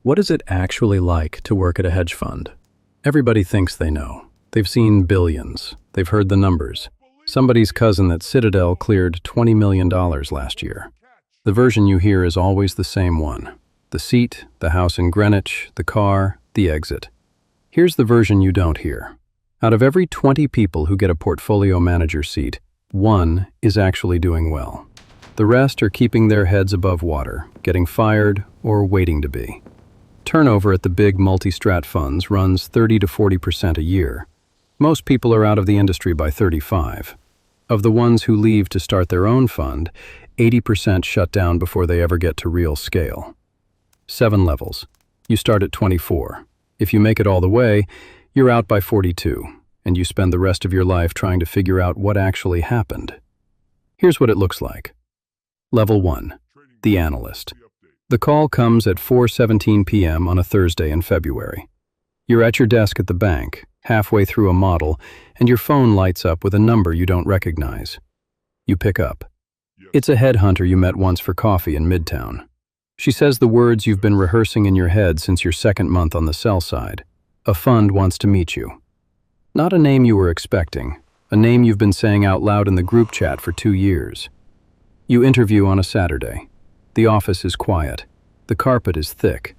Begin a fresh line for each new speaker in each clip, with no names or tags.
What is it actually like to work at a hedge fund? Everybody thinks they know. They've seen billions. They've heard the numbers. Somebody's cousin at Citadel cleared $20 million last year. The version you hear is always the same one. The seat, the house in Greenwich, the car, the exit. Here's the version you don't hear. Out of every 20 people who get a portfolio manager seat, one is actually doing well. The rest are keeping their heads above water, getting fired, or waiting to be. Turnover at the big multi-strat funds runs 30 to 40% a year. Most people are out of the industry by 35. Of the ones who leave to start their own fund, 80% shut down before they ever get to real scale. 7 levels. You start at 24. If you make it all the way, you're out by 42, and you spend the rest of your life trying to figure out what actually happened. Here's what it looks like. Level 1. The Analyst. The call comes at 4:17 p.m. on a Thursday in February. You're at your desk at the bank, halfway through a model, and your phone lights up with a number you don't recognize. You pick up. It's a headhunter you met once for coffee in Midtown. She says the words you've been rehearsing in your head since your second month on the sell side. A fund wants to meet you. Not a name you were expecting, a name you've been saying out loud in the group chat for 2 years. You interview on a Saturday. The office is quiet. The carpet is thick.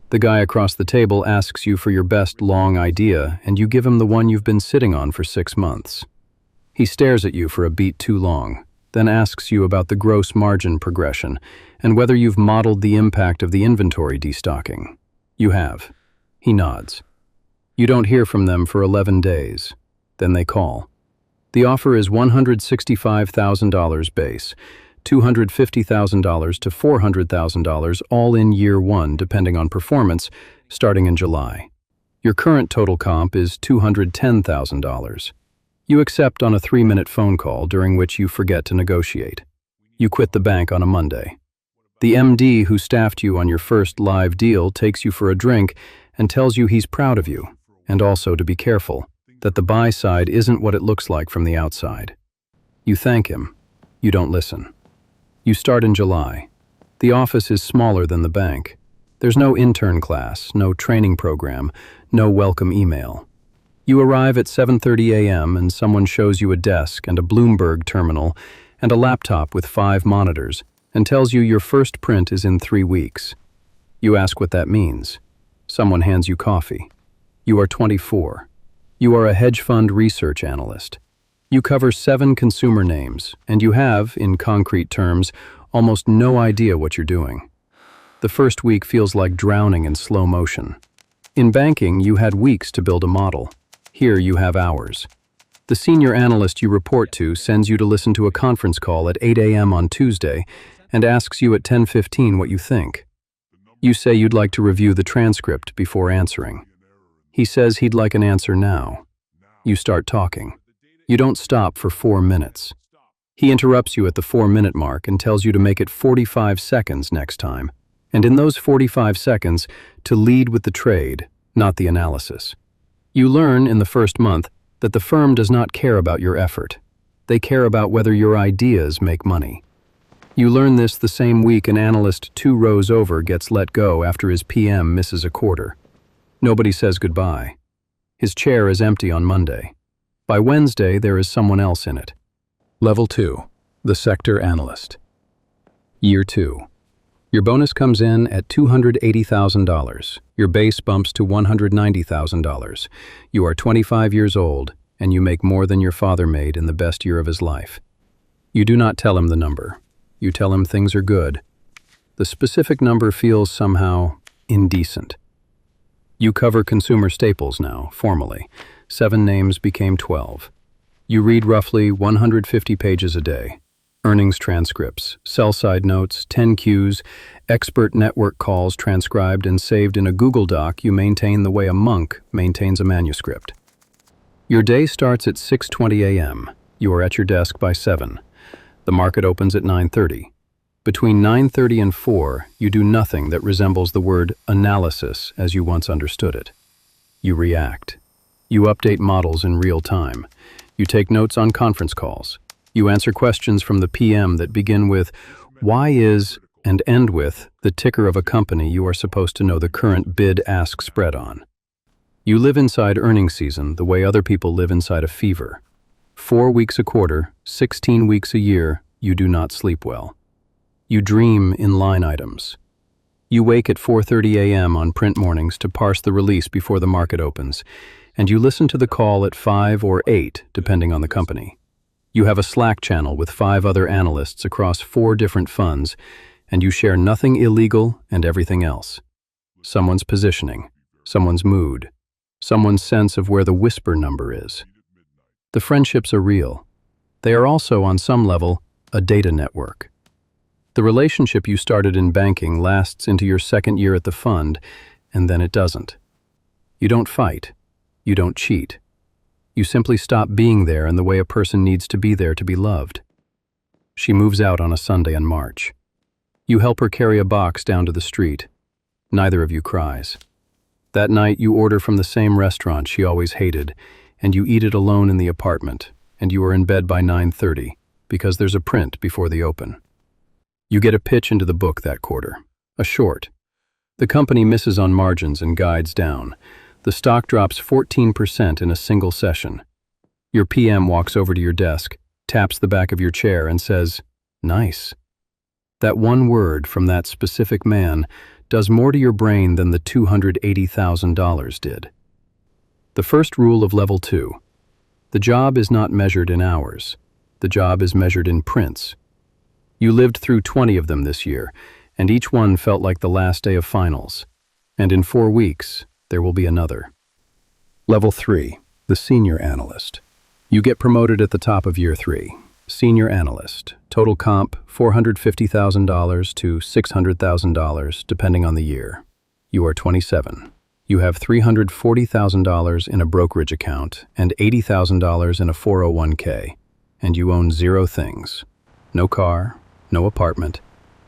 The guy across the table asks you for your best long idea, and you give him the one you've been sitting on for 6 months. He stares at you for a beat too long, then asks you about the gross margin progression and whether you've modeled the impact of the inventory destocking. You have. He nods. You don't hear from them for 11 days. Then they call. The offer is $165,000 base, $250,000 to $400,000 all in year 1 depending on performance, starting in July. Your current total comp is $210,000. You accept on a 3-minute phone call during which you forget to negotiate. You quit the bank on a Monday. The MD who staffed you on your first live deal takes you for a drink and tells you he's proud of you, and also to be careful, that the buy side isn't what it looks like from the outside. You thank him. You don't listen. You start in July. The office is smaller than the bank. There's no intern class, no training program, no welcome email. You arrive at 7:30 a.m. and someone shows you a desk and a Bloomberg terminal and a laptop with 5 monitors and tells you your first print is in 3 weeks. You ask what that means. Someone hands you coffee. You are 24. You are a hedge fund research analyst. You cover 7 consumer names, and you have, in concrete terms, almost no idea what you're doing. The first week feels like drowning in slow motion. In banking, you had weeks to build a model. Here you have hours. The senior analyst you report to sends you to listen to a conference call at 8 a.m. on Tuesday and asks you at 10:15 what you think. You say you'd like to review the transcript before answering. He says he'd like an answer now. You start talking. You don't stop for 4 minutes. He interrupts you at the 4-minute mark and tells you to make it 45 seconds next time, and in those 45 seconds, to lead with the trade, not the analysis. You learn in the first month that the firm does not care about your effort. They care about whether your ideas make money. You learn this the same week an analyst 2 rows over gets let go after his PM misses a quarter. Nobody says goodbye. His chair is empty on Monday. By Wednesday, there is someone else in it. Level 2, the sector analyst. Year 2. Your bonus comes in at $280,000. Your base bumps to $190,000. You are 25 years old, and you make more than your father made in the best year of his life. You do not tell him the number. You tell him things are good. The specific number feels somehow indecent. You cover consumer staples now, formally. 7 names became 12. You read roughly 150 pages a day. Earnings transcripts, sell-side notes, 10 Qs, expert network calls transcribed and saved in a Google Doc you maintain the way a monk maintains a manuscript. Your day starts at 6:20 a.m. You are at your desk by 7. The market opens at 9:30. Between 9:30 and 4, you do nothing that resembles the word analysis as you once understood it. You react. You update models in real time. You take notes on conference calls. You answer questions from the PM that begin with, "Why is," and end with the ticker of a company you are supposed to know the current bid-ask spread on. You live inside earnings season the way other people live inside a fever. 4 weeks a quarter, 16 weeks a year, you do not sleep well. You dream in line items. You wake at 4:30 a.m. on print mornings to parse the release before the market opens, and you listen to the call at 5 or 8, depending on the company. You have a Slack channel with 5 other analysts across 4 different funds, and you share nothing illegal and everything else. Someone's positioning, someone's mood, someone's sense of where the whisper number is. The friendships are real. They are also, on some level, a data network. The relationship you started in banking lasts into your second year at the fund, and then it doesn't. You don't fight. You don't cheat. You simply stop being there in the way a person needs to be there to be loved. She moves out on a Sunday in March. You help her carry a box down to the street. Neither of you cries. That night you order from the same restaurant she always hated, and you eat it alone in the apartment, and you are in bed by 9:30, because there's a print before the open. You get a pitch into the book that quarter, a short. The company misses on margins and guides down. The stock drops 14% in a single session. Your PM walks over to your desk, taps the back of your chair, and says, "Nice." That one word from that specific man does more to your brain than the $280,000 did. The first rule of Level 2. The job is not measured in hours. The job is measured in prints. You lived through 20 of them this year, and each one felt like the last day of finals. And in 4 weeks, there will be another. Level 3. The Senior Analyst. You get promoted at the top of year 3. Senior Analyst. Total comp, $450,000 to $600,000, depending on the year. You are 27. You have $340,000 in a brokerage account and $80,000 in a 401k, and you own 0 things. No car, no apartment,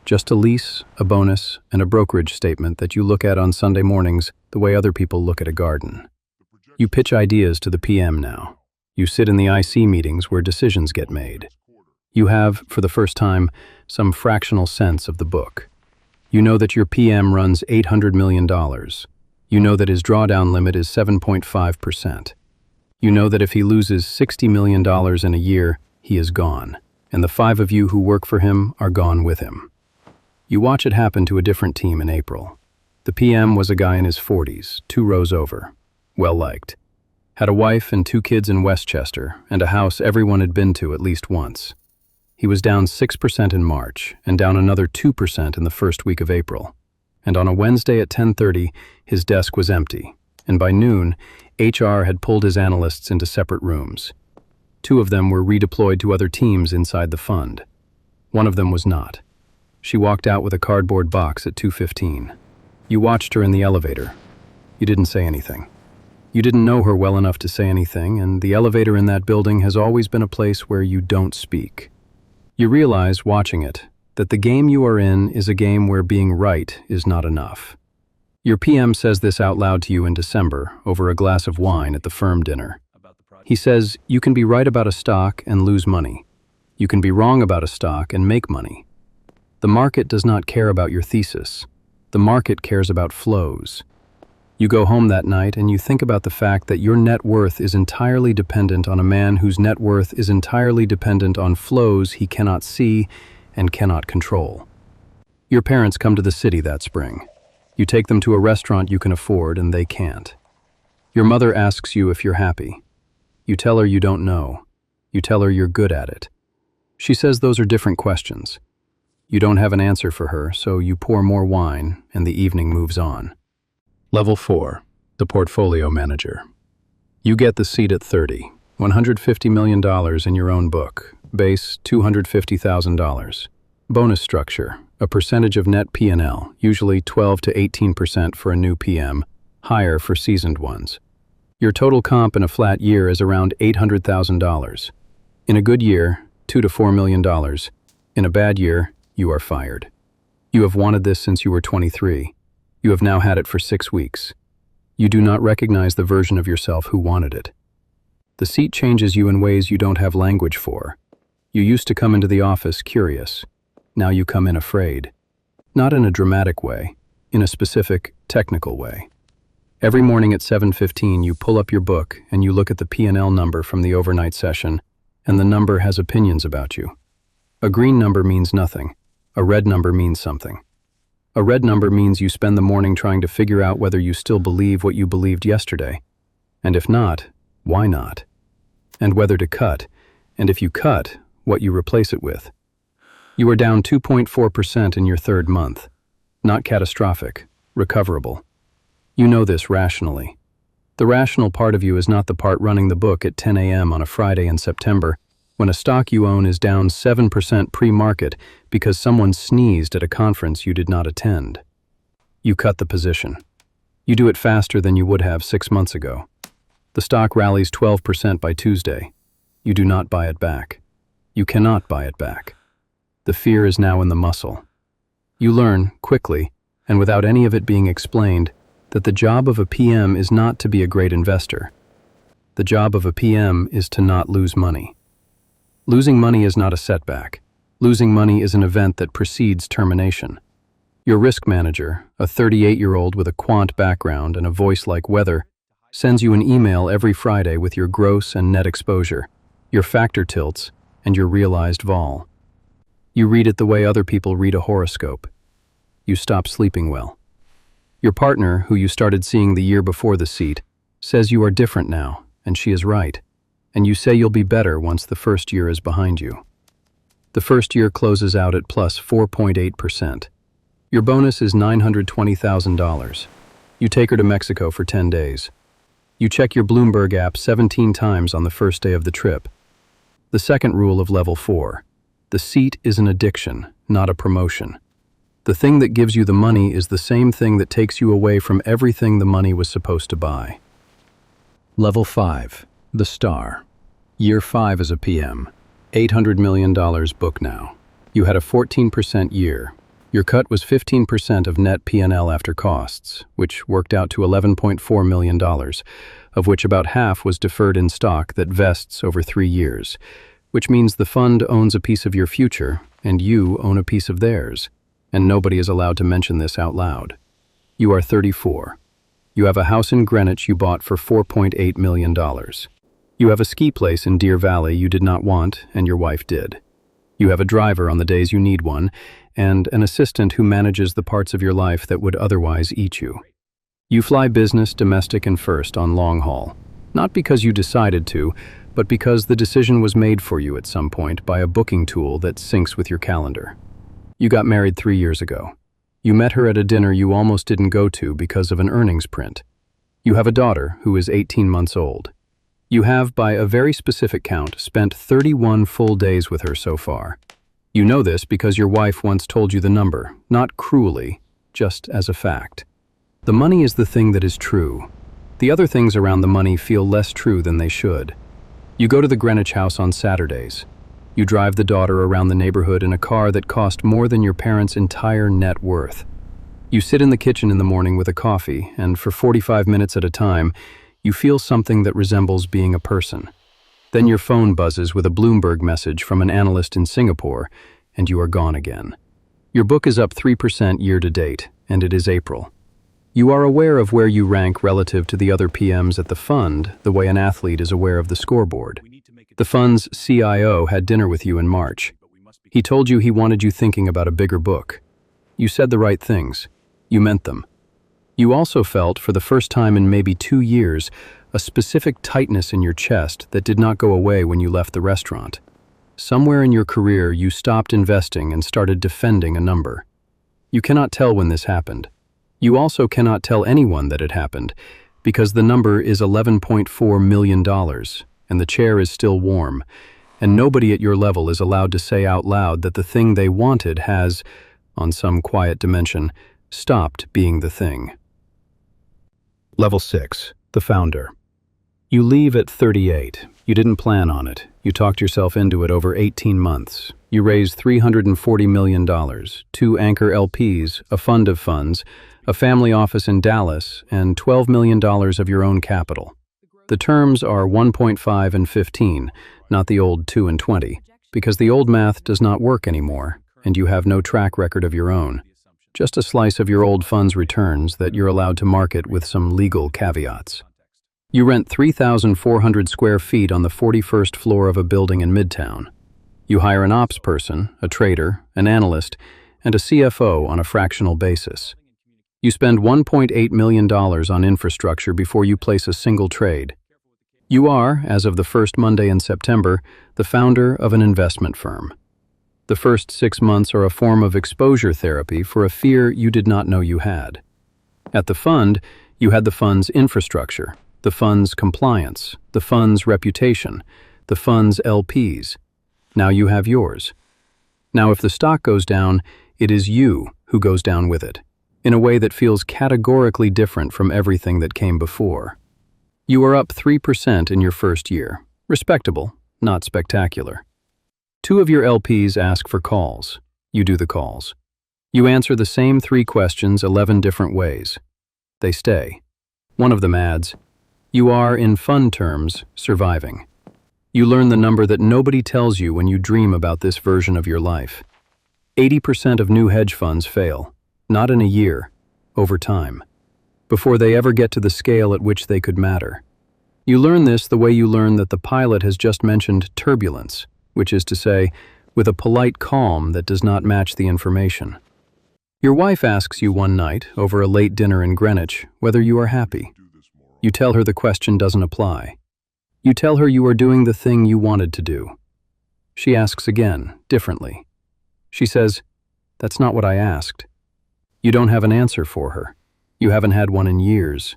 just a lease, a bonus, and a brokerage statement that you look at on Sunday mornings the way other people look at a garden. You pitch ideas to the PM now. You sit in the IC meetings where decisions get made. You have, for the first time, some fractional sense of the book. You know that your PM runs $800 million. You know that his drawdown limit is 7.5%. You know that if he loses $60 million in a year, he is gone, and the 5 of you who work for him are gone with him. You watch it happen to a different team in April. The PM was a guy in his 40s, 2 rows over, well-liked. Had a wife and 2 kids in Westchester, and a house everyone had been to at least once. He was down 6% in March, and down another 2% in the first week of April. And on a Wednesday at 10:30, his desk was empty, and by noon, HR had pulled his analysts into separate rooms. 2 of them were redeployed to other teams inside the fund. One of them was not. She walked out with a cardboard box at 2:15. You watched her in the elevator. You didn't say anything. You didn't know her well enough to say anything, and the elevator in that building has always been a place where you don't speak. You realize, watching it, that the game you are in is a game where being right is not enough. Your PM says this out loud to you in December over a glass of wine at the firm dinner. He says, you can be right about a stock and lose money. You can be wrong about a stock and make money. The market does not care about your thesis. The market cares about flows. You go home that night and you think about the fact that your net worth is entirely dependent on a man whose net worth is entirely dependent on flows he cannot see and cannot control. Your parents come to the city that spring. You take them to a restaurant you can afford and they can't. Your mother asks you if you're happy. You tell her you don't know. You tell her you're good at it. She says those are different questions. You don't have an answer for her, so you pour more wine and the evening moves on. Level 4, the Portfolio Manager. You get the seat at 30, $150 million in your own book, base $250,000. Bonus structure, a percentage of net P&L, usually 12 to 18% for a new PM, higher for seasoned ones. Your total comp in a flat year is around $800,000. In a good year, $2 to $4 million. In a bad year, you are fired. You have wanted this since you were 23. You have now had it for 6 weeks. You do not recognize the version of yourself who wanted it. The seat changes you in ways you don't have language for. You used to come into the office curious. Now you come in afraid. Not in a dramatic way, in a specific, technical way. Every morning at 7:15, you pull up your book and you look at the P&L number from the overnight session, and the number has opinions about you. A green number means nothing. A red number means something. A red number means you spend the morning trying to figure out whether you still believe what you believed yesterday. And if not, why not? And whether to cut, and if you cut, what you replace it with. You are down 2.4% in your third month. Not catastrophic, recoverable. You know this rationally. The rational part of you is not the part running the book at 10 a.m. on a Friday in September when a stock you own is down 7% pre-market because someone sneezed at a conference you did not attend. You cut the position. You do it faster than you would have 6 months ago. The stock rallies 12% by Tuesday. You do not buy it back. You cannot buy it back. The fear is now in the muscle. You learn, quickly, and without any of it being explained, that the job of a PM is not to be a great investor. The job of a PM is to not lose money. Losing money is not a setback. Losing money is an event that precedes termination. Your risk manager, a 38-year-old with a quant background and a voice like weather, sends you an email every Friday with your gross and net exposure, your factor tilts, and your realized vol. You read it the way other people read a horoscope. You stop sleeping well. Your partner, who you started seeing the year before the seat, says you are different now, and she is right, and you say you'll be better once the first year is behind you. The first year closes out at plus 4.8%. Your bonus is $920,000. You take her to Mexico for 10 days. You check your Bloomberg app 17 times on the first day of the trip. The second rule of level 4. The seat is an addiction, not a promotion. The thing that gives you the money is the same thing that takes you away from everything the money was supposed to buy. Level 5. The star. Year 5 as a PM. $800 million book now. You had a 14% year. Your cut was 15% of net P&L after costs, which worked out to $11.4 million, of which about half was deferred in stock that vests over 3 years, which means the fund owns a piece of your future and you own a piece of theirs, and nobody is allowed to mention this out loud. You are 34. You have a house in Greenwich you bought for $4.8 million. You have a ski place in Deer Valley you did not want and your wife did. You have a driver on the days you need one, and an assistant who manages the parts of your life that would otherwise eat you. You fly business, domestic, and first on long haul, not because you decided to, but because the decision was made for you at some point by a booking tool that syncs with your calendar. You got married 3 years ago. You met her at a dinner you almost didn't go to because of an earnings print. You have a daughter who is 18 months old. You have, by a very specific count, spent 31 full days with her so far. You know this because your wife once told you the number, not cruelly, just as a fact. The money is the thing that is true. The other things around the money feel less true than they should. You go to the Greenwich house on Saturdays. You drive the daughter around the neighborhood in a car that cost more than your parents' entire net worth. You sit in the kitchen in the morning with a coffee, and for 45 minutes at a time, you feel something that resembles being a person. Then your phone buzzes with a Bloomberg message from an analyst in Singapore, and you are gone again. Your book is up 3% year to date, and it is April. You are aware of where you rank relative to the other PMs at the fund, the way an athlete is aware of the scoreboard. The fund's CIO had dinner with you in March. He told you he wanted you thinking about a bigger book. You said the right things. You meant them. You also felt, for the first time in maybe 2 years, a specific tightness in your chest that did not go away when you left the restaurant. Somewhere in your career, you stopped investing and started defending a number. You cannot tell when this happened. You also cannot tell anyone that it happened, because the number is $11.4 million, and the chair is still warm, and nobody at your level is allowed to say out loud that the thing they wanted has, on some quiet dimension, stopped being the thing. Level 6. The founder. You leave at 38. You didn't plan on it. You talked yourself into it over 18 months. You raised $340 million, 2 anchor LPs, a fund of funds, a family office in Dallas, and $12 million of your own capital. The terms are 1.5 and 15, not the old 2 and 20, because the old math does not work anymore, and you have no track record of your own. just a slice of your old fund's returns that you're allowed to market with some legal caveats. You rent 3,400 square feet on the 41st floor of a building in Midtown. You hire an ops person, a trader, an analyst, and a CFO on a fractional basis. You spend $1.8 million on infrastructure before you place a single trade. You are, as of the first Monday in September, the founder of an investment firm. The first 6 months are a form of exposure therapy for a fear you did not know you had. At the fund, you had the fund's infrastructure, the fund's compliance, the fund's reputation, the fund's LPs. Now you have yours. Now if the stock goes down, it is you who goes down with it, in a way that feels categorically different from everything that came before. You are up 3% in your first year. Respectable, not spectacular. 2 of your LPs ask for calls. You do the calls. You answer the same 3 questions 11 different ways. They stay. One of them adds, "You are, in fund terms, surviving." You learn the number that nobody tells you when you dream about this version of your life. 80% of new hedge funds fail, not in a year, over time, before they ever get to the scale at which they could matter. You learn this the way you learn that the pilot has just mentioned turbulence, which is to say, with a polite calm that does not match the information. Your wife asks you one night, over a late dinner in Greenwich, whether you are happy. You tell her the question doesn't apply. You tell her you are doing the thing you wanted to do. She asks again, differently. She says, "That's not what I asked." You don't have an answer for her. You haven't had one in years.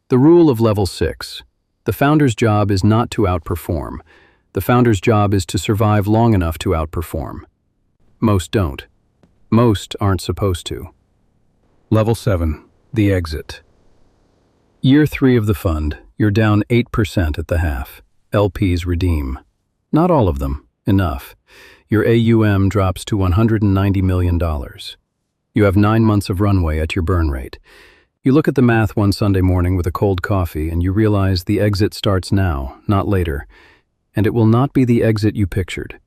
The rule of level 6. The founder's job is not to outperform. The founder's job is to survive long enough to outperform. Most don't. Most aren't supposed to. Level 7. The exit. Year 3 of the fund, you're down 8% at the half. LPs redeem. Not all of them. Enough. Your AUM drops to $190 million. You have 9 months of runway at your burn rate. You look at the math one Sunday morning with a cold coffee and you realize the exit starts now, not later. And it will not be the exit you pictured.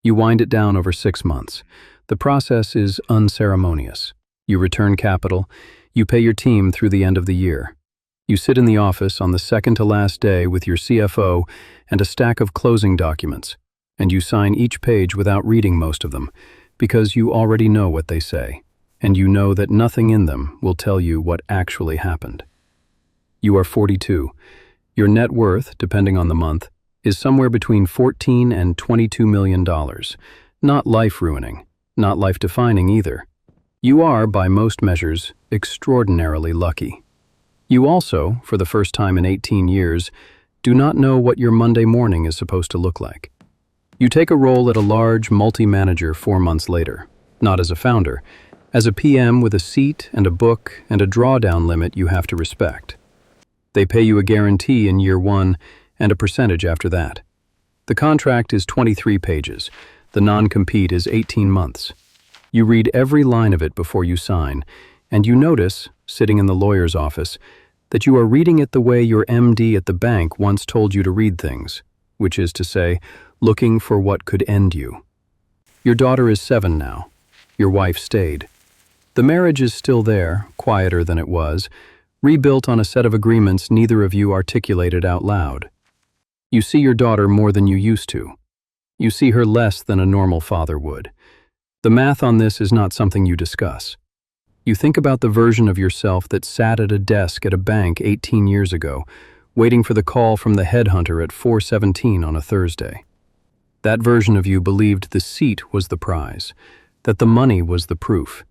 You wind it down over 6 months. The process is unceremonious. You return capital. You pay your team through the end of the year. You sit in the office on the second to last day with your CFO and a stack of closing documents, and you sign each page without reading most of them, because you already know what they say, and you know that nothing in them will tell you what actually happened. You are 42. Your net worth, depending on the month, is somewhere between $14 and $22 million. Not life-ruining, not life-defining either. You are, by most measures, extraordinarily lucky. You also, for the first time in 18 years, do not know what your Monday morning is supposed to look like. You take a role at a large multi-manager 4 months later, not as a founder, as a PM with a seat and a book and a drawdown limit you have to respect. They pay you a guarantee in year 1 and a percentage after that. The contract is 23 pages. The non-compete is 18 months. You read every line of it before you sign, and you notice, sitting in the lawyer's office, that you are reading it the way your MD at the bank once told you to read things, which is to say, looking for what could end you. Your daughter is 7 now. Your wife stayed. The marriage is still there, quieter than it was, rebuilt on a set of agreements neither of you articulated out loud. You see your daughter more than you used to. You see her less than a normal father would. The math on this is not something you discuss. You think about the version of yourself that sat at a desk at a bank 18 years ago, waiting for the call from the headhunter at 4:17 on a Thursday. That version of you believed the seat was the prize, that the money was the proof,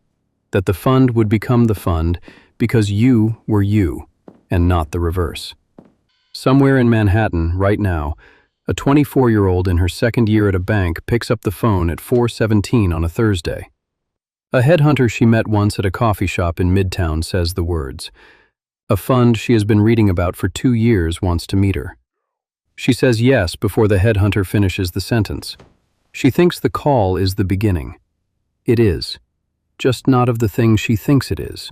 that the fund would become the fund because you were you, and not the reverse. Somewhere in Manhattan, right now, a 24-year-old in her second year at a bank picks up the phone at 4:17 on a Thursday. A headhunter she met once at a coffee shop in Midtown says the words. A fund she has been reading about for 2 years wants to meet her. She says yes before the headhunter finishes the sentence. She thinks the call is the beginning. It is, just not of the thing she thinks it is.